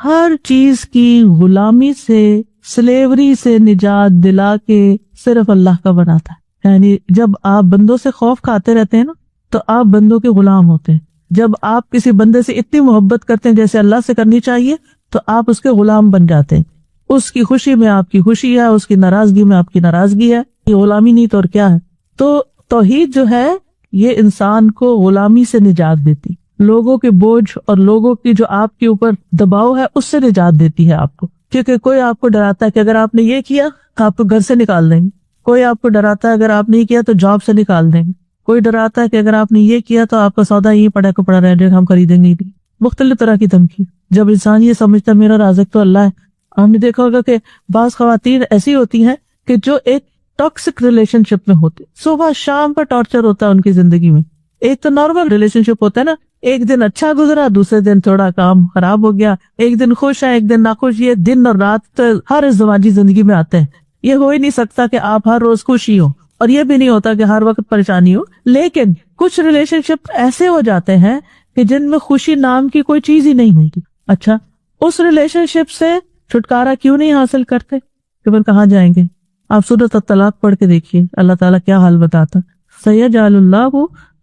Speaker 1: ہر چیز کی غلامی سے، سلیوری سے نجات دلا کے صرف اللہ کا بناتا ہے۔ یعنی جب آپ بندوں سے خوف کھاتے رہتے ہیں نا تو آپ بندوں کے غلام ہوتے ہیں۔ جب آپ کسی بندے سے اتنی محبت کرتے ہیں جیسے اللہ سے کرنی چاہیے تو آپ اس کے غلام بن جاتے ہیں۔ اس کی خوشی میں آپ کی خوشی ہے، اس کی ناراضگی میں آپ کی ناراضگی ہے، یہ غلامی نہیں تو اور کیا ہے۔ تو توحید جو ہے یہ انسان کو غلامی سے نجات دیتی، لوگوں کے بوجھ اور لوگوں کی جو آپ کے اوپر دباؤ ہے اس سے نجات دیتی ہے آپ کو، کیونکہ کوئی آپ کو ڈراتا ہے کہ اگر آپ نے یہ کیا آپ کو گھر سے نکال دیں گے، کوئی آپ کو ڈراتا ہے اگر آپ نے یہ کیا تو جاب سے نکال دیں گے، کوئی ڈراتا ہے کہ اگر آپ نے یہ کیا تو آپ کا سودا یہ پڑا کو پڑا رہ جائے گا، ہم خریدیں گے نہیں۔ مختلف طرح کی دھمکی۔ جب انسان یہ سمجھتا ہے میرا رازق تو اللہ ہے۔ ہم نے دیکھا ہوگا کہ بعض خواتین ایسی ہوتی ہیں کہ جو ایک ٹاکسک ریلیشن شپ میں ہوتے، صبح شام پر ٹارچر ہوتا ہے ان کی زندگی میں۔ ایک تو نارمل ریلیشن شپ ہوتا ہے نا، ایک دن اچھا گزرا، دوسرے دن تھوڑا کام خراب ہو گیا، ایک دن خوش ہے ایک دن ناخوش، یہ دن اور رات تو ہر ازدواجی زندگی میں آتے ہیں۔ یہ ہو ہی نہیں سکتا کہ آپ ہر روز خوش ہی ہو، اور یہ بھی نہیں ہوتا کہ ہر وقت پریشانی ہو۔ لیکن کچھ ریلیشن شپ ایسے ہو جاتے ہیں کہ جن میں خوشی نام کی کوئی چیز ہی نہیں ہوتی۔ اچھا، اس ریلیشن شپ سے چھٹکارا کیوں نہیں حاصل کرتے کہ پھر کہاں جائیں گے؟ آپ سورۃ الطلاق پڑھ کے دیکھیے، اللہ تعالیٰ کیا حال بتاتا، سیجعل اللہ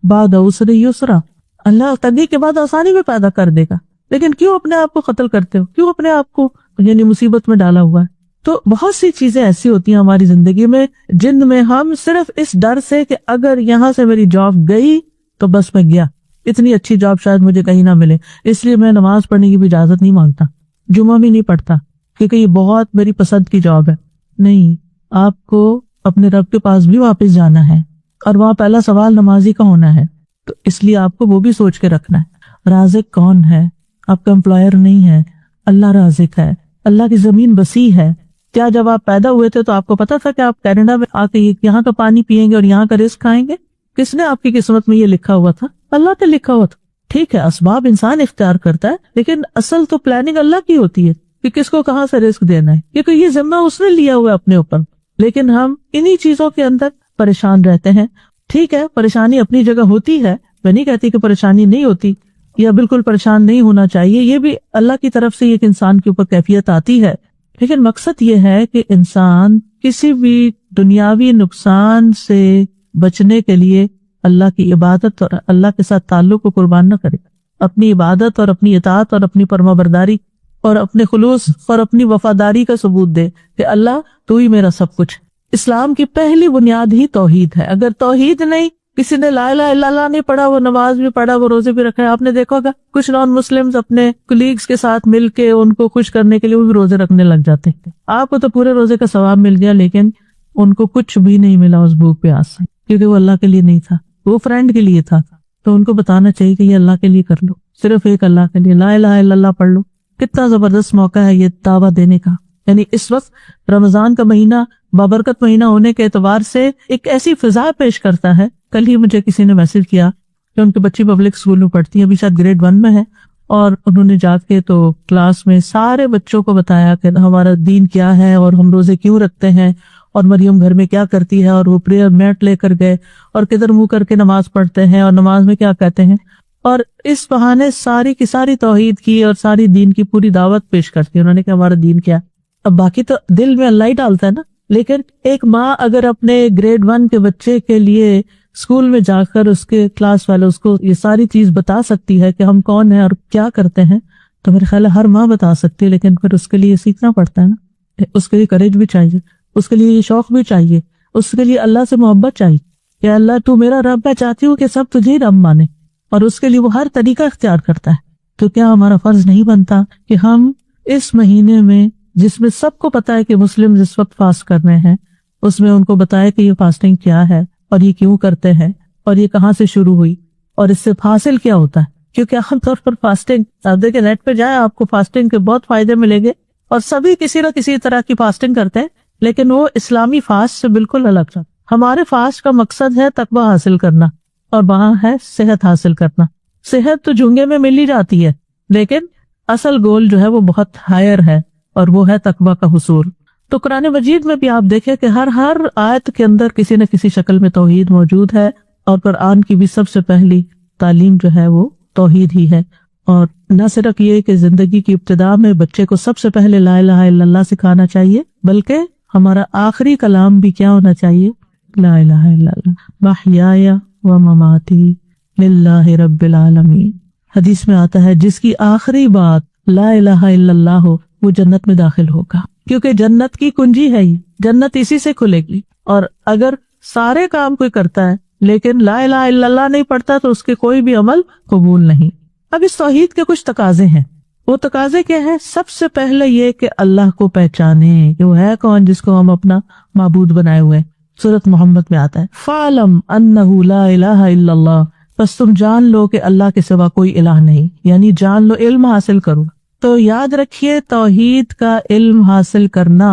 Speaker 1: بعد عسر یسرا، اللہ تنگی کے بعد آسانی میں پیدا کر دے گا۔ لیکن کیوں اپنے آپ کو قتل کرتے ہو، کیوں اپنے آپ کو یعنی مصیبت میں ڈالا ہوا ہے؟ تو بہت سی چیزیں ایسی ہوتی ہیں ہماری زندگی میں جن میں ہم صرف اس ڈر سے کہ اگر یہاں سے میری جاب گئی تو بس میں گیا، اتنی اچھی جاب شاید مجھے کہیں نہ ملے، اس لیے میں نماز پڑھنے کی بھی اجازت نہیں مانگتا، جمعہ بھی نہیں پڑھتا کیونکہ یہ بہت میری پسند کی جاب ہے۔ نہیں، آپ کو اپنے رب کے پاس بھی واپس جانا ہے، اور وہاں پہلا سوال نمازی کا ہونا ہے تو اس لیے آپ کو وہ بھی سوچ کے رکھنا ہے، رازق کون ہے؟ آپ کا امپلائر نہیں ہے، اللہ رازق ہے، اللہ کی زمین وسیع ہے۔ کیا جب آپ پیدا ہوئے تھے تو آپ کو پتا تھا کہ آپ کینیڈا میں آ کے یہاں کا پانی پیئیں گے اور یہاں کا رزق کھائیں گے؟ کس نے آپ کی قسمت میں یہ لکھا ہوا تھا؟ اللہ نے لکھا ہوا تھا۔ ٹھیک ہے، اسباب انسان اختیار کرتا ہے، لیکن اصل تو پلاننگ اللہ کی ہوتی ہے کہ کس کو کہاں سے رزق دینا ہے، کیونکہ یہ ذمہ اس نے لیا ہوا ہے اپنے اوپر۔ لیکن ہم انہی چیزوں کے اندر پریشان رہتے ہیں۔ ٹھیک ہے، پریشانی اپنی جگہ ہوتی ہے، میں نہیں کہتی کہ پریشانی نہیں ہوتی یا بالکل پریشان نہیں ہونا چاہیے، یہ بھی اللہ کی طرف سے ایک انسان کے اوپر کیفیت آتی ہے، لیکن مقصد یہ ہے کہ انسان کسی بھی دنیاوی نقصان سے بچنے کے لیے اللہ کی عبادت اور اللہ کے ساتھ تعلق کو قربان نہ کرے، اپنی عبادت اور اپنی اطاعت اور اپنی فرمانبرداری اور اپنے خلوص اور اپنی وفاداری کا ثبوت دے کہ اللہ تو ہی میرا سب کچھ۔ اسلام کی پہلی بنیاد ہی توحید ہے۔ اگر توحید نہیں، کسی نے لا الہ الا اللہ نہیں پڑھا، وہ نماز بھی پڑھا، وہ روزے بھی رکھے، آپ نے دیکھا ہوگا کچھ نان مسلمز اپنے کولیگز کے ساتھ مل کے ان کو خوش کرنے کے لیے وہ بھی روزے رکھنے لگ جاتے ہیں۔ آپ کو تو پورے روزے کا ثواب مل گیا، لیکن ان کو کچھ بھی نہیں ملا اس بھوک پیاس سے، کیونکہ وہ اللہ کے لیے نہیں تھا، وہ فرینڈ کے لیے تھا۔ تو ان کو بتانا چاہیے کہ یہ اللہ کے لیے کر لو، صرف ایک اللہ کے لیے لا الہ الا اللہ پڑھ لو۔ کتنا زبردست موقع ہے یہ دعویٰ دینے کا۔ یعنی اس وقت رمضان کا مہینہ بابرکت مہینہ ہونے کے اعتبار سے ایک ایسی فضا پیش کرتا ہے۔ کل ہی مجھے کسی نے میسج کیا کہ ان کی بچی پبلک اسکول میں پڑھتی ہے، ابھی شاید گریڈ 1 میں ہے، اور انہوں نے جا کے تو کلاس میں سارے بچوں کو بتایا کہ ہمارا دین کیا ہے اور ہم روزے کیوں رکھتے ہیں، اور مریم گھر میں کیا کرتی ہے، اور وہ پریئر میٹ لے کر گئے اور کدھر منہ کر کے نماز پڑھتے ہیں اور نماز میں کیا کہتے ہیں، اور اس بہانے ساری کی ساری توحید کی اور ساری دین کی پوری دعوت پیش کرتی ہے۔ انہوں نے کہا ہمارا دین کیا۔ اب باقی تو دل میں اللہ ہی ڈالتا ہے نا، لیکن ایک ماں اگر اپنے گریڈ 1 کے بچے کے لیے اسکول میں جا کر اس کے کلاس والے اس کو یہ ساری چیز بتا سکتی ہے کہ ہم کون ہیں اور کیا کرتے ہیں، تو میرے خیال ہے ہر ماں بتا سکتی ہے، لیکن پھر اس کے لیے سیکھنا پڑتا ہے نا، اس کے لیے کریج بھی چاہیے، اس کے لیے یہ شوق بھی چاہیے، اس کے لیے اللہ سے محبت چاہیے کہ اللہ تو میرا رب، میں چاہتی ہوں کہ سب تجھے رب مانے، اور اس کے لیے وہ ہر طریقہ اختیار کرتا ہے۔ تو کیا ہمارا فرض نہیں بنتا کہ ہم اس مہینے میں، جس میں سب کو پتا ہے کہ مسلم اس وقت فاسٹ کر رہے ہیں، اس میں ان کو بتائے کہ یہ فاسٹنگ کیا ہے اور یہ کیوں کرتے ہیں اور یہ کہاں سے شروع ہوئی اور اس سے حاصل کیا ہوتا ہے؟ کیونکہ عام طور پر فاسٹنگ، آپ دیکھیں نیٹ پہ جائیں، آپ کو فاسٹنگ کے بہت فائدے ملیں گے، اور سبھی کسی نہ کسی طرح کی فاسٹنگ کرتے ہیں، لیکن وہ اسلامی فاسٹ سے بالکل الگ ہے۔ ہمارے فاسٹ کا مقصد ہے تقویٰ حاصل کرنا، اور وہاں ہے صحت حاصل کرنا۔ صحت تو جھنگے میں مل ہی جاتی ہے، لیکن اصل گول جو ہے وہ بہت ہائر ہے، اور وہ ہے تقویٰ کا حصول۔ تو قرآن مجید میں بھی آپ دیکھیں کہ ہر آیت کے اندر کسی نہ کسی شکل میں توحید موجود ہے، اور قرآن کی بھی سب سے پہلی تعلیم جو ہے وہ توحید ہی ہے۔ اور نہ صرف یہ کہ زندگی کی ابتدا میں بچے کو سب سے پہلے لا الہ الا اللہ سکھانا چاہیے، بلکہ ہمارا آخری کلام بھی کیا ہونا چاہیے؟ لا الہ الا اللہ، محیای و مماتی للہ رب العالمین۔ حدیث میں آتا ہے جس کی آخری بات لا الہ الا اللہ ہو وہ جنت میں داخل ہوگا، کیونکہ جنت کی کنجی ہے، جنت اسی سے کھلے گی۔ اور اگر سارے کام کوئی کرتا ہے لیکن لا الہ الا اللہ نہیں پڑھتا تو اس کے کوئی بھی عمل قبول نہیں۔ اب اس توحید کے کچھ تقاضے ہیں۔ وہ تقاضے کیا ہیں؟ سب سے پہلے یہ کہ اللہ کو پہچانے کہ وہ ہے کون جس کو ہم اپنا معبود بنائے ہوئے۔ سورۃ محمد میں آتا ہے فَعْلَمْ أَنَّهُ لَا إِلَهَ إِلَّا اللَّهُ، بس تم جان لو کہ اللہ کے سوا کوئی الہ نہیں، یعنی جان لو، علم حاصل کرو۔ تو یاد رکھیے توحید کا علم حاصل کرنا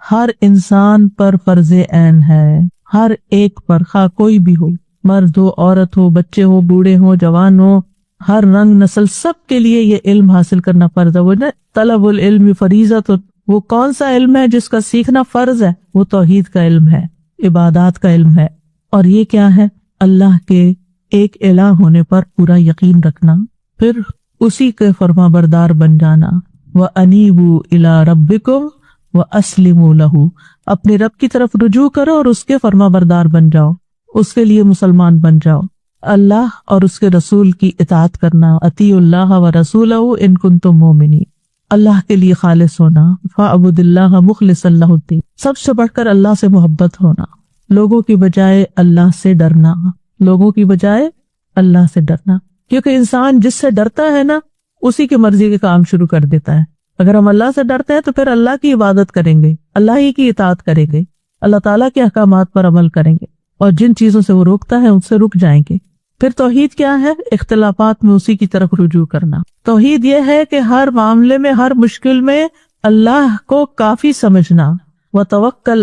Speaker 1: ہر انسان پر فرض عین ہے، ہر ایک پر، خواہ کوئی بھی ہو، مرد ہو، عورت ہو، بچے ہو، بوڑھے ہو، جوان ہو، ہر رنگ نسل، سب کے لیے یہ علم حاصل کرنا فرض ہے۔ وہ طلب العلم فریضۃ، وہ کون سا علم ہے جس کا سیکھنا فرض ہے؟ وہ توحید کا علم ہے، عبادات کا علم ہے۔ اور یہ کیا ہے؟ اللہ کے ایک الہ ہونے پر پورا یقین رکھنا، پھر اسی کے فرما بردار بن جانا۔ وَأَنِيبُوا إِلَىٰ رَبِّكُمْ وَأَسْلِمُوا لَهُ، اپنے رب کی طرف رجوع کرو اور اس کے فرما بردار بن جاؤ، اس کے لیے مسلمان بن جاؤ۔ اللہ اور اس کے رسول کی اطاعت کرنا، اطیعوا اللہ ورسولہ ان کنتم مؤمنین، اللہ کے لیے خالص ہونا، فاعبد اللہ مخلصا لہ الدین، سب سے بڑھ کر اللہ سے محبت ہونا، لوگوں کی بجائے اللہ سے ڈرنا، لوگوں کی بجائے اللہ سے ڈرنا، کیونکہ انسان جس سے ڈرتا ہے نا اسی کی مرضی کے کام شروع کر دیتا ہے۔ اگر ہم اللہ سے ڈرتے ہیں تو پھر اللہ کی عبادت کریں گے، اللہ ہی کی اطاعت کریں گے، اللہ تعالیٰ کے احکامات پر عمل کریں گے، اور جن چیزوں سے وہ روکتا ہے ان سے رک جائیں گے۔ پھر توحید کیا ہے؟ اختلافات میں اسی کی طرف رجوع کرنا. توحید یہ ہے کہ ہر معاملے میں، ہر مشکل میں اللہ کو کافی سمجھنا. وتوکل